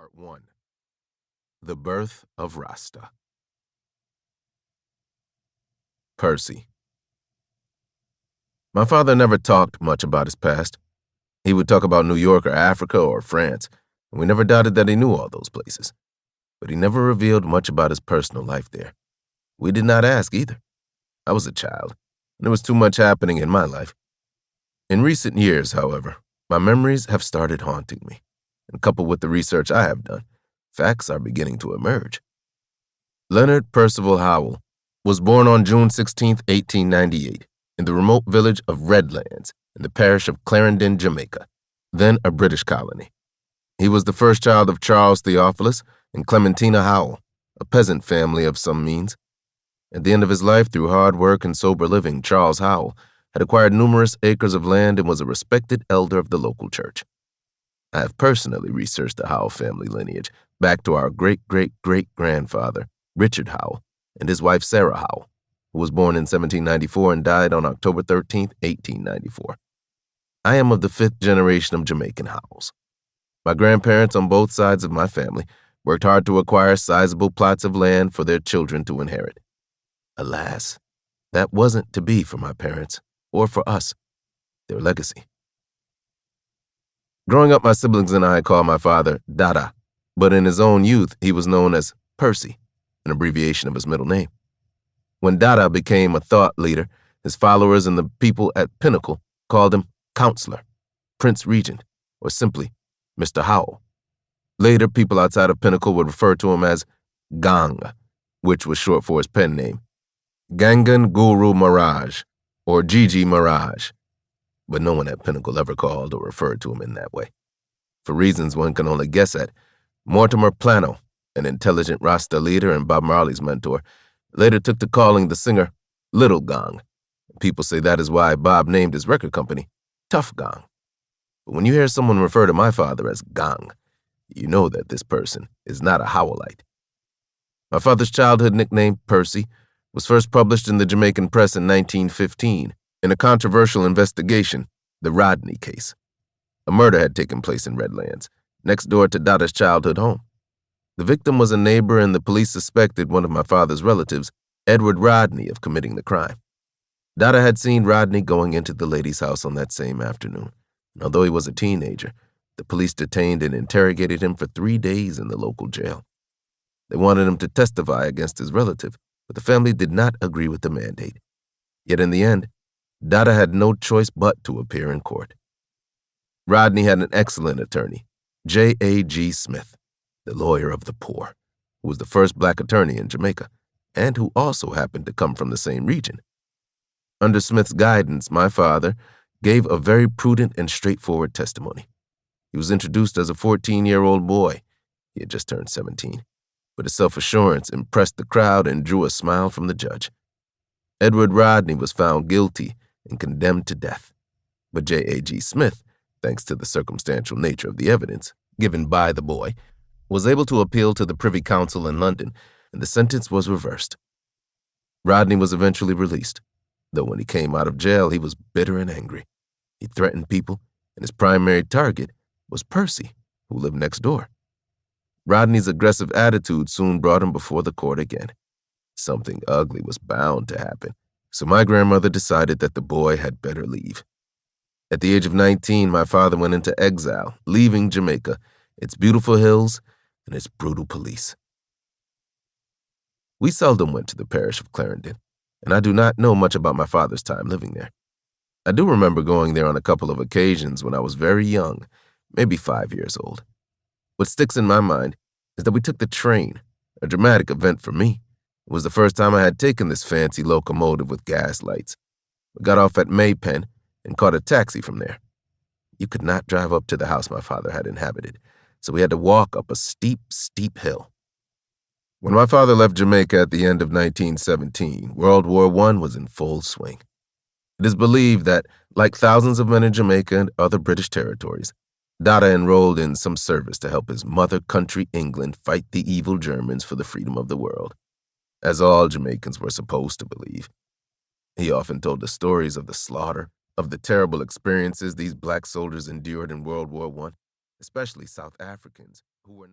Part 1. The Birth of Rasta. Percy. My father never talked much about his past. He would talk about New York or Africa or France, and we never doubted that he knew all those places. But he never revealed much about his personal life there. We did not ask either. I was a child, and there was too much happening in my life. In recent years, however, my memories have started haunting me, and coupled with the research I have done, facts are beginning to emerge. Leonard Percival Howell was born on June 16, 1898, in the remote village of Redlands in the parish of Clarendon, Jamaica, then a British colony. He was the first child of Charles Theophilus and Clementina Howell, a peasant family of some means. At the end of his life, through hard work and sober living, Charles Howell had acquired numerous acres of land and was a respected elder of the local church. I have personally researched the Howell family lineage back to our great-great-great-grandfather, Richard Howell, and his wife Sarah Howell, who was born in 1794 and died on October 13, 1894. I am of the fifth generation of Jamaican Howells. My grandparents on both sides of my family worked hard to acquire sizable plots of land for their children to inherit. Alas, that wasn't to be for my parents or for us, their legacy. Growing up, my siblings and I called my father Dada, but in his own youth, he was known as Percy, an abbreviation of his middle name. When Dada became a thought leader, his followers and the people at Pinnacle called him Counselor, Prince Regent, or simply Mr. Howell. Later, people outside of Pinnacle would refer to him as Gang, which was short for his pen name, Gangan Guru Maharaj, or Gigi Maharaj, but no one at Pinnacle ever called or referred to him in that way. For reasons one can only guess at, Mortimer Plano, an intelligent Rasta leader and Bob Marley's mentor, later took to calling the singer Little Gang. People say that is why Bob named his record company Tough Gang. But when you hear someone refer to my father as Gang, you know that this person is not a Howellite. My father's childhood nickname, Percy, was first published in the Jamaican press in 1915 in a controversial investigation, the Rodney case. A murder had taken place in Redlands, next door to Dada's childhood home. The victim was a neighbor, and the police suspected one of my father's relatives, Edward Rodney, of committing the crime. Dada had seen Rodney going into the lady's house on that same afternoon, and although he was a teenager, the police detained and interrogated him for 3 days in the local jail. They wanted him to testify against his relative, but the family did not agree with the mandate. Yet in the end, Dada had no choice but to appear in court. Rodney had an excellent attorney, J.A.G. Smith, the lawyer of the poor, who was the first black attorney in Jamaica, and who also happened to come from the same region. Under Smith's guidance, my father gave a very prudent and straightforward testimony. He was introduced as a 14-year-old boy. He had just turned 17. But his self-assurance impressed the crowd and drew a smile from the judge. Edward Rodney was found guilty and condemned to death. But J.A.G. Smith, thanks to the circumstantial nature of the evidence given by the boy, was able to appeal to the Privy Council in London, and the sentence was reversed. Rodney was eventually released, though when he came out of jail, he was bitter and angry. He threatened people, and his primary target was Percy, who lived next door. Rodney's aggressive attitude soon brought him before the court again. Something ugly was bound to happen, so my grandmother decided that the boy had better leave. At the age of 19, my father went into exile, leaving Jamaica, its beautiful hills, and its brutal police. We seldom went to the parish of Clarendon, and I do not know much about my father's time living there. I do remember going there on a couple of occasions when I was very young, maybe 5 years old. What sticks in my mind is that we took the train, a dramatic event for me. It was the first time I had taken this fancy locomotive with gas lights. We got off at Maypen and caught a taxi from there. You could not drive up to the house my father had inhabited, so we had to walk up a steep, steep hill. When my father left Jamaica at the end of 1917, World War I was in full swing. It is believed that, like thousands of men in Jamaica and other British territories, Dada enrolled in some service to help his mother country, England, fight the evil Germans for the freedom of the world, as all Jamaicans were supposed to believe. He often told the stories of the slaughter, of the terrible experiences these black soldiers endured in World War I, especially South Africans who were not